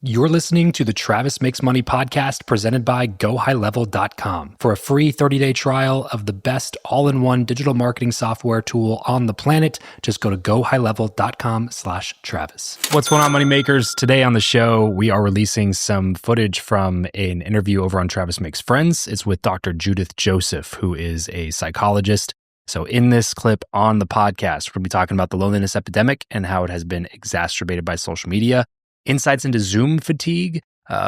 You're listening to the Travis Makes Money podcast presented by GoHighLevel.com. For a free 30-day trial of the best all-in-one digital marketing software tool on the planet, just go to GoHighLevel.com/Travis. What's going on, Moneymakers? Today on the show, we are releasing some footage from an interview over on Travis Makes Friends. It's with Dr. Judith Joseph, who is a psychologist. So in this clip on the podcast, we're going to be talking about the loneliness epidemic and how it has been exacerbated by social media. Insights into Zoom fatigue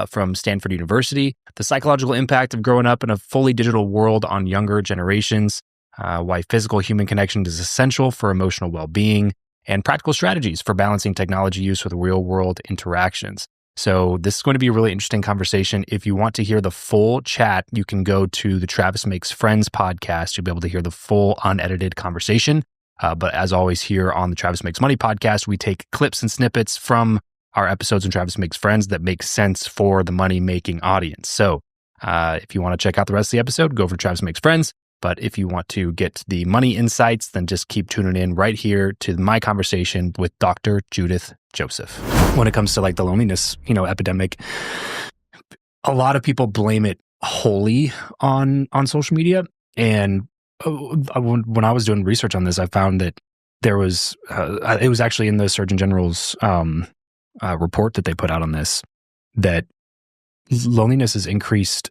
from Stanford University, the psychological impact of growing up in a fully digital world on younger generations, why physical human connection is essential for emotional well-being, and practical strategies for balancing technology use with real-world interactions. So this is going to be a really interesting conversation. If you want to hear the full chat, you can go to the Travis Makes Friends podcast. You'll be able to hear the full unedited conversation. But as always, here on the Travis Makes Money podcast, we take clips and snippets from our episodes in Travis Makes Friends that make sense for the money-making audience. So if you want to check out the rest of the episode, go for Travis Makes Friends. But if you want to get the money insights, then just keep tuning in right here to my conversation with Dr. Judith Joseph. When it comes to like the loneliness, epidemic, a lot of people blame it wholly on social media. And when I was doing research on this, I found that there was, it was actually in the Surgeon General's report that they put out on this, that loneliness has increased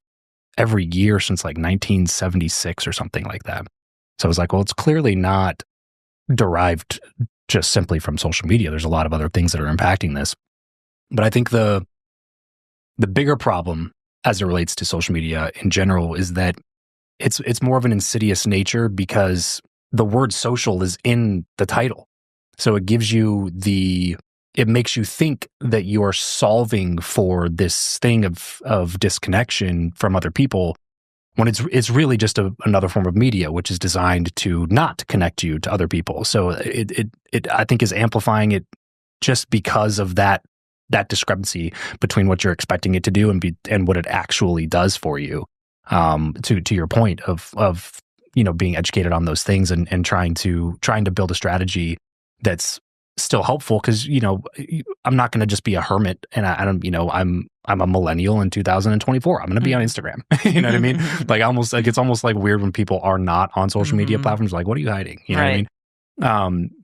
every year since like 1976 or something like that. So I was like, well, it's clearly not derived just simply from social media. There's a lot of other things that are impacting this. But I think the bigger problem as it relates to social media in general is that it's more of an insidious nature because the word social is in the title. So it gives you it makes you think that you are solving for this thing of disconnection from other people when it's really just another form of media, which is designed to not connect you to other people. So it I think is amplifying it just because of that discrepancy between what you're expecting it to do and what it actually does for you. To your point of being educated on those things and trying to build a strategy that's still helpful, because I'm not going to just be a hermit, and I'm a millennial in 2024. I'm going to be on Instagram. You know what I mean? Like it's almost like weird when people are not on social media platforms. Like, what are you hiding? You know what I mean?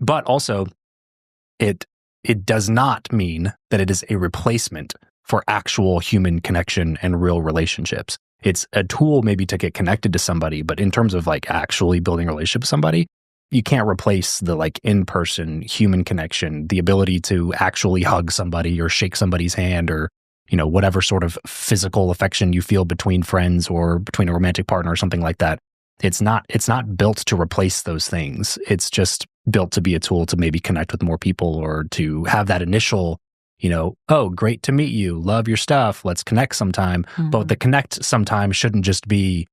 But also, it does not mean that it is a replacement for actual human connection and real relationships. It's a tool maybe to get connected to somebody, but in terms of like actually building a relationship with somebody, you can't replace the like in-person human connection, the ability to actually hug somebody or shake somebody's hand or, whatever sort of physical affection you feel between friends or between a romantic partner or something like that. It's not built to replace those things. It's just built to be a tool to maybe connect with more people or to have that initial, oh, great to meet you, love your stuff, let's connect sometime. Mm-hmm. But the connect sometimes shouldn't just be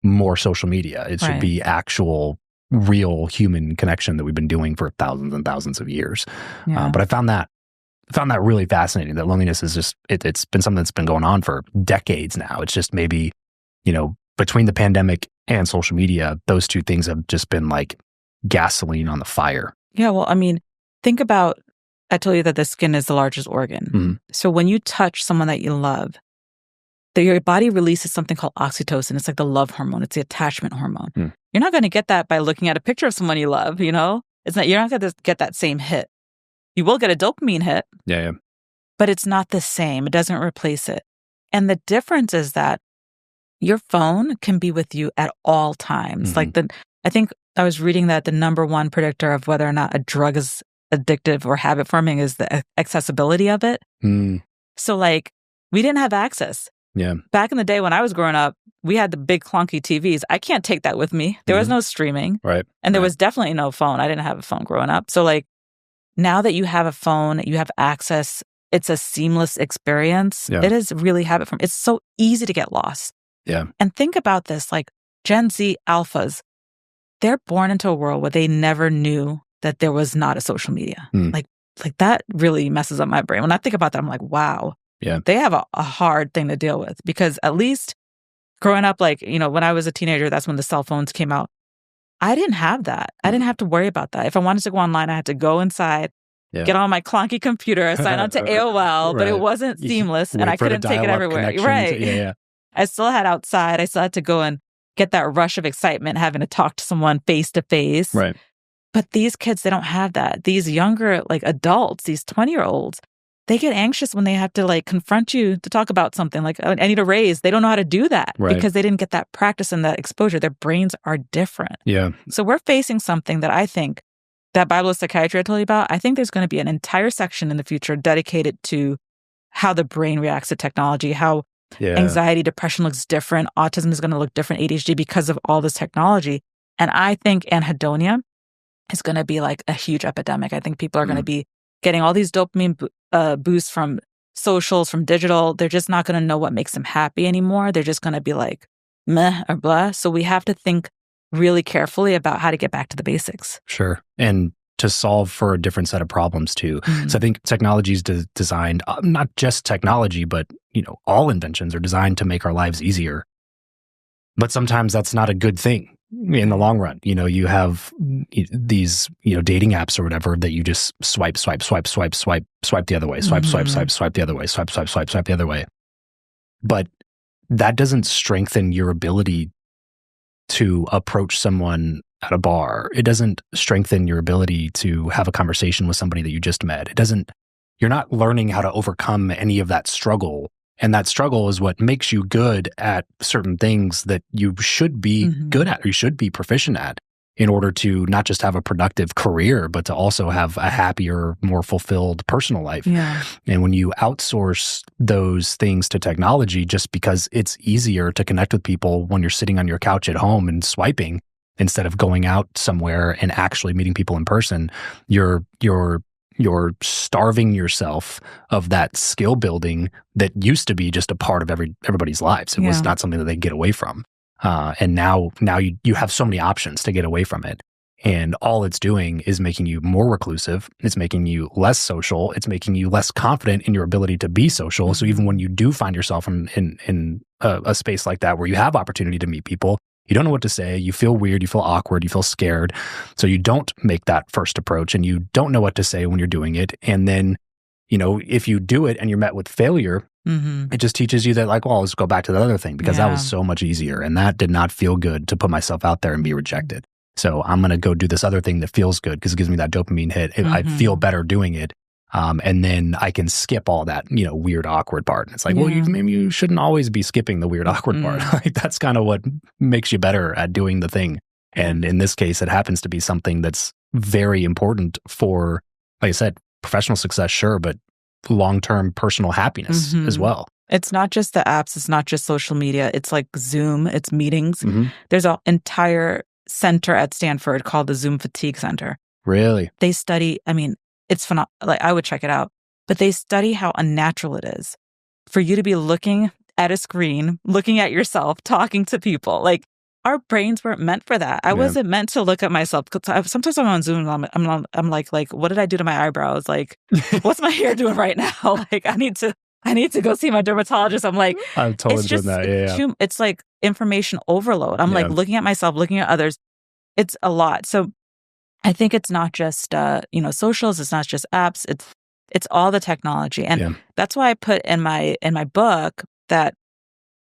more social media. It should be actual real human connection that we've been doing for thousands and thousands of years. Yeah. But I found that really fascinating, that loneliness is just, it's been something that's been going on for decades now. It's just maybe, between the pandemic and social media, those two things have just been like gasoline on the fire. Yeah. Well, I mean, think about, I told you that the skin is the largest organ. Mm-hmm. So when you touch someone that you love, your body releases something called oxytocin. It's like the love hormone. It's the attachment hormone. Mm. You're not going to get that by looking at a picture of someone you love, You're not going to get that same hit. You will get a dopamine hit. Yeah. But it's not the same. It doesn't replace it. And the difference is that your phone can be with you at all times. Mm-hmm. I think I was reading that the number one predictor of whether or not a drug is addictive or habit forming is the accessibility of it. Mm. So we didn't have access. Yeah. Back in the day when I was growing up, we had the big clunky TVs. I can't take that with me. There was no streaming. Right. And there was definitely no phone. I didn't have a phone growing up. So now that you have a phone, you have access, it's a seamless experience. Yeah. It is really habit forming. It's so easy to get lost. Yeah. And think about this, Gen Z alphas, they're born into a world where they never knew that there was not a social media. Mm. Like that really messes up my brain. When I think about that, I'm like, wow. Yeah. They have a hard thing to deal with, because at least growing up, when I was a teenager, that's when the cell phones came out. I didn't have that. I didn't have to worry about that. If I wanted to go online, I had to go inside get on my clunky computer, sign on to AOL, but it wasn't seamless and I couldn't take it everywhere. Right. Yeah. I still had outside. I still had to go and get that rush of excitement, having to talk to someone face to face. Right. But these kids, they don't have that. These younger, like adults, these 20-year-olds, they get anxious when they have to like confront you to talk about something like, I need a raise. They don't know how to do that because they didn't get that practice and that exposure. Their brains are different. Yeah. So we're facing something that I think that Bible of psychiatry I told you about, I think there's going to be an entire section in the future dedicated to how the brain reacts to technology, how anxiety, depression looks different, autism is going to look different, ADHD because of all this technology. And I think anhedonia is going to be like a huge epidemic. I think people are going to be getting all these dopamine boosts from socials, from digital. They're just not going to know what makes them happy anymore. They're just going to be like meh or blah. So we have to think really carefully about how to get back to the basics. Sure. And to solve for a different set of problems too. So I think technology is designed, not just technology, but all inventions are designed to make our lives easier. But sometimes that's not a good thing in the long run. You have these, dating apps or whatever that you just swipe the other way, swipe the other way, swipe the other way. But that doesn't strengthen your ability to approach someone at a bar. It doesn't strengthen your ability to have a conversation with somebody that you just met. You're not learning how to overcome any of that struggle. And that struggle is what makes you good at certain things that you should be good at or you should be proficient at in order to not just have a productive career, but to also have a happier, more fulfilled personal life. Yeah. And when you outsource those things to technology just because it's easier to connect with people when you're sitting on your couch at home and swiping instead of going out somewhere and actually meeting people in person, you're starving yourself of that skill building that used to be just a part of everybody's lives. It was not something that they get away from. And now you have so many options to get away from it. And all it's doing is making you more reclusive. It's making you less social. It's making you less confident in your ability to be social. So even when you do find yourself in a space like that where you have opportunity to meet people, you don't know what to say. You feel weird. You feel awkward. You feel scared. So you don't make that first approach and you don't know what to say when you're doing it. And then, if you do it and you're met with failure, it just teaches you that like, well, let's go back to the other thing because that was so much easier. And that did not feel good to put myself out there and be rejected. So I'm going to go do this other thing that feels good because it gives me that dopamine hit. I feel better doing it. And then I can skip all that, weird, awkward part. And it's like, well, maybe you shouldn't always be skipping the weird, awkward part. Like that's kind of what makes you better at doing the thing. And in this case, it happens to be something that's very important for, like I said, professional success, sure, but long-term personal happiness as well. It's not just the apps. It's not just social media. It's like Zoom. It's meetings. There's an entire center at Stanford called the Zoom Fatigue Center. Really? They study, it's phenomenal. Like I would check it out, but they study how unnatural it is for you to be looking at a screen, looking at yourself, talking to people. Like our brains weren't meant for that. I wasn't meant to look at myself. Sometimes I'm on Zoom and I'm like, what did I do to my eyebrows? Like, what's my hair doing right now? Like, I need to go see my dermatologist. I'm like, I'm totally doing that. Yeah. It's like information overload. I'm like looking at myself, looking at others. It's a lot. So I think it's not just socials. It's not just apps. It's all the technology, and that's why I put in my book that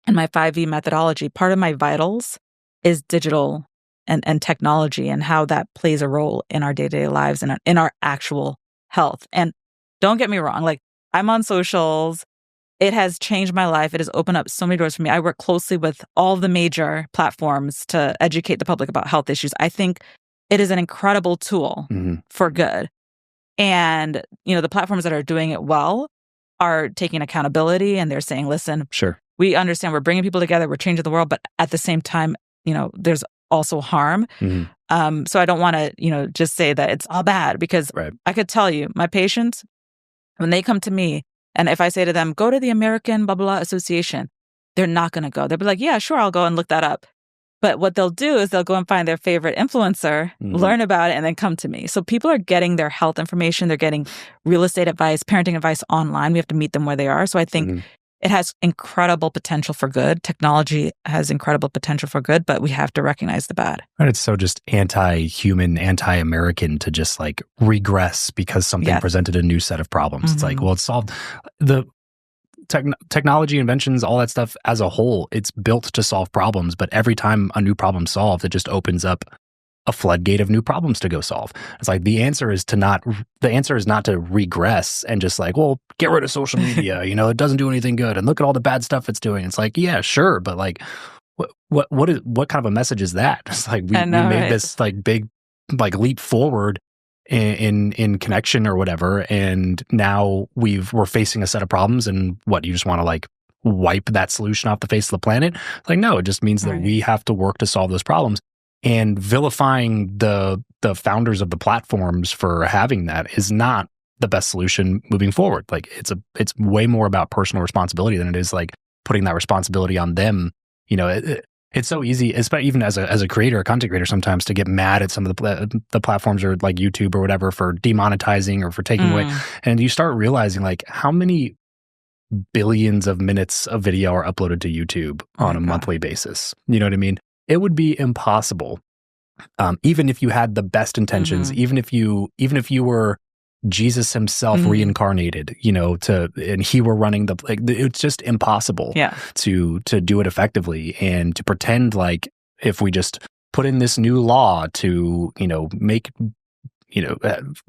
in my 5V methodology, part of my vitals is digital and technology and how that plays a role in our day-to-day lives and in our actual health. And don't get me wrong, like I'm on socials. It has changed my life. It has opened up so many doors for me. I work closely with all the major platforms to educate the public about health issues. I think it is an incredible tool for good. And, the platforms that are doing it well are taking accountability and they're saying, listen, sure, we understand we're bringing people together, we're changing the world, but at the same time, there's also harm. So I don't want to, just say that it's all bad because I could tell you, my patients, when they come to me, and if I say to them, go to the American blah, blah, blah association, they're not going to go. They'll be like, yeah, sure, I'll go and look that up. But what they'll do is they'll go and find their favorite influencer, learn about it, and then come to me. So people are getting their health information. They're getting real estate advice, parenting advice online. We have to meet them where they are. So I think it has incredible potential for good. Technology has incredible potential for good, but we have to recognize the bad. And it's so just anti-human, anti-American to just like regress because something presented a new set of problems. It's like, well, it's solved. The technology, inventions, all that stuff as a whole, it's built to solve problems. But every time a new problem solves, it just opens up a floodgate of new problems to go solve. It's like the answer is not to regress and just like, well, get rid of social media. It doesn't do anything good, and look at all the bad stuff it's doing. It's like, yeah, sure, but like, what kind of a message is that? It's like we made this like big like leap forward in connection or whatever, and now we're facing a set of problems, and you just want to like wipe that solution off the face of the planet? Like, no, it just means that we have to work to solve those problems. And vilifying the founders of the platforms for having that is not the best solution moving forward. Like it's way more about personal responsibility than it is like putting that responsibility on them. It's so easy, especially even as a creator, a content creator, sometimes to get mad at some of the platforms or like YouTube or whatever for demonetizing or for taking away. And you start realizing like how many billions of minutes of video are uploaded to YouTube on a monthly basis. You know what I mean? It would be impossible, even if you had the best intentions, even if you were Jesus himself reincarnated, and he were running it's just impossible to do it effectively, and to pretend like if we just put in this new law to, make,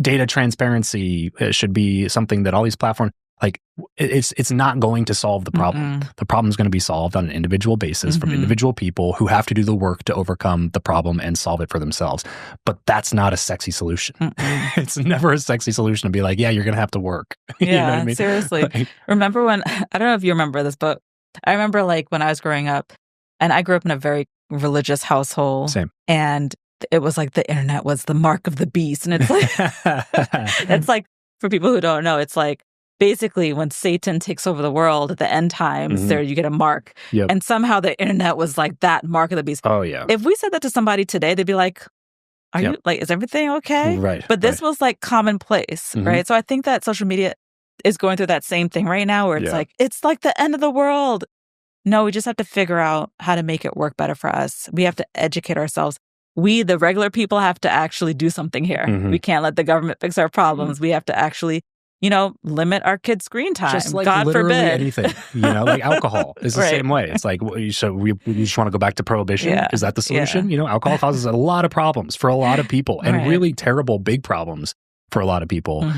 data transparency should be something that all these platforms, like it's not going to solve the problem. The problem is going to be solved on an individual basis from individual people who have to do the work to overcome the problem and solve it for themselves. But that's not a sexy solution. It's never a sexy solution to be like, yeah, you're going to have to work. Yeah, you know what I mean? Seriously. Like, remember when, I don't know if you remember this, but I remember like when I was growing up, and I grew up in a very religious household. Same. And it was like the internet was the mark of the beast. And it's like, it's like, for people who don't know, it's like, basically, when Satan takes over the world at the end times, there you get a mark. And somehow the internet was like that mark of the beast. Oh, yeah. If we said that to somebody today, they'd be like, are you, like, is everything okay? Right. But this was like commonplace, right? So I think that social media is going through that same thing right now where it's like the end of the world. No, we just have to figure out how to make it work better for us. We have to educate ourselves. We, the regular people, have to actually do something here. We can't let the government fix our problems. We have to actually limit our kids' screen time. Just like God literally forbid. anything, like alcohol is the same way. It's like, so we just want to go back to prohibition. Is that the solution? Alcohol causes a lot of problems for a lot of people, and really terrible big problems for a lot of people.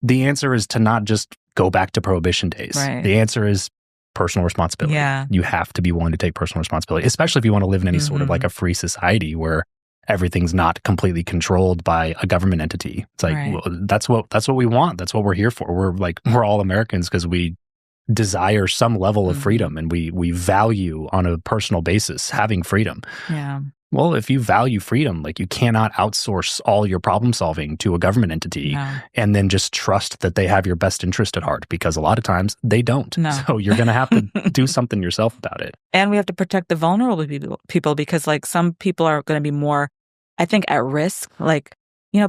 The answer is to not just go back to prohibition days. The answer is personal responsibility. You have to be willing to take personal responsibility, especially if you want to live in any sort of like a free society where everything's not completely controlled by a government entity. It's like, well, that's what we want. That's what we're here for. We're all Americans because we desire some level of freedom, and we value on a personal basis having freedom. Well, if you value freedom, like you cannot outsource all your problem solving to a government entity and then just trust that they have your best interest at heart, because a lot of times they don't. So you're going to have to do something yourself about it. And we have to protect the vulnerable people because like some people are going to be more, I think, at risk. Like,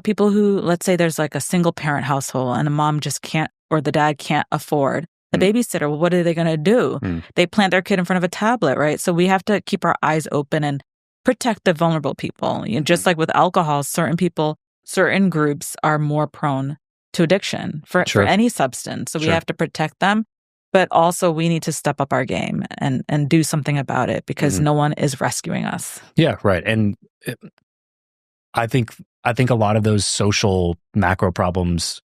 people who, let's say there's like a single parent household and the mom just can't, or the dad can't afford a babysitter. Well, what are they going to do? They plant their kid in front of a tablet, right? So we have to keep our eyes open and protect the vulnerable people. Just like with alcohol, certain people, certain groups are more prone to addiction for any substance. So we have to protect them. But also we need to step up our game and do something about it because no one is rescuing us. Yeah, right. And I think a lot of those social macro problems,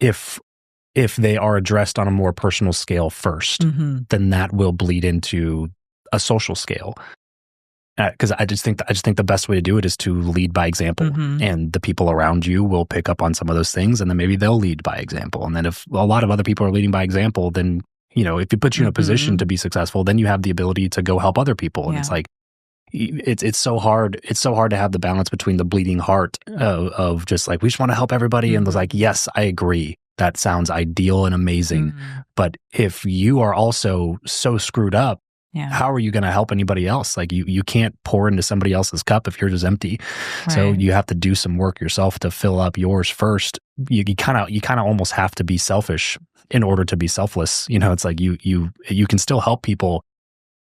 if they are addressed on a more personal scale first, then that will bleed into a social scale. Because I just think the best way to do it is to lead by example, and the people around you will pick up on some of those things, and then maybe they'll lead by example. And then if a lot of other people are leading by example, then if it puts you in a position to be successful, then you have the ability to go help other people. And it's like it's so hard. It's so hard to have the balance between the bleeding heart of just like we just want to help everybody, and there's like, yes, I agree, that sounds ideal and amazing, but if you are also so screwed up Yeah. how are you going to help anybody else? Like you can't pour into somebody else's cup if yours is empty. Right. So you have to do some work yourself to fill up yours first. You kind of almost have to be selfish in order to be selfless. It's like you can still help people,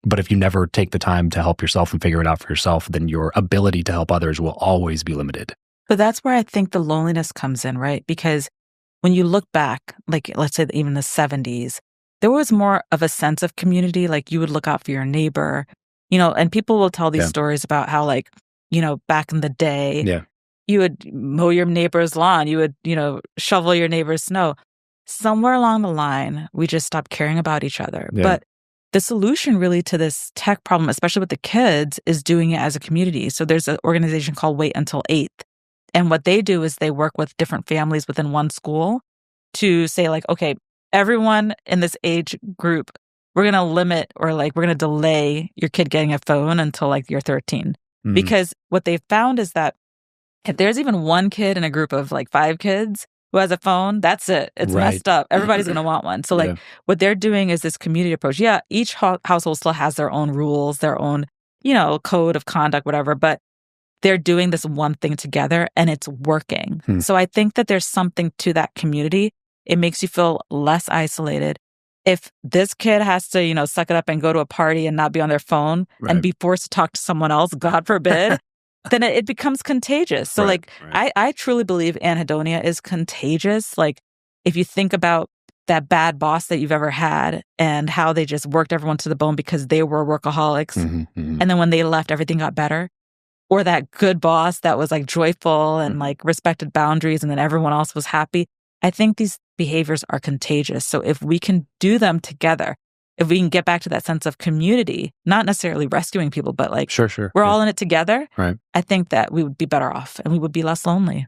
but if you never take the time to help yourself and figure it out for yourself, then your ability to help others will always be limited. But that's where I think the loneliness comes in, right? Because when you look back, like let's say even the 70s, there was more of a sense of community. Like you would look out for your neighbor, and people will tell these stories about how like, back in the day, you would mow your neighbor's lawn, you would, shovel your neighbor's snow. Somewhere along the line, we just stopped caring about each other. Yeah. But the solution really to this tech problem, especially with the kids, is doing it as a community. So there's an organization called Wait Until 8th. And what they do is they work with different families within one school to say like, okay, everyone in this age group, we're going to limit or like we're going to delay your kid getting a phone until like you're 13. Mm-hmm. Because what they found is that if there's even one kid in a group of like 5 kids who has a phone, that's it. It's messed up. Everybody's going to want one. So like what they're doing is this community approach. Yeah, each household still has their own rules, their own, code of conduct, whatever. But they're doing this one thing together and it's working. So I think that there's something to that community. It makes you feel less isolated. If this kid has to, suck it up and go to a party and not be on their phone and be forced to talk to someone else, God forbid, then it becomes contagious. So I truly believe anhedonia is contagious. Like if you think about that bad boss that you've ever had and how they just worked everyone to the bone because they were workaholics. And then when they left, everything got better. Or that good boss that was like joyful and like respected boundaries and then everyone else was happy. I think these behaviors are contagious. So if we can do them together, if we can get back to that sense of community, not necessarily rescuing people, but like sure. we're all in it together, right? I think that we would be better off and we would be less lonely.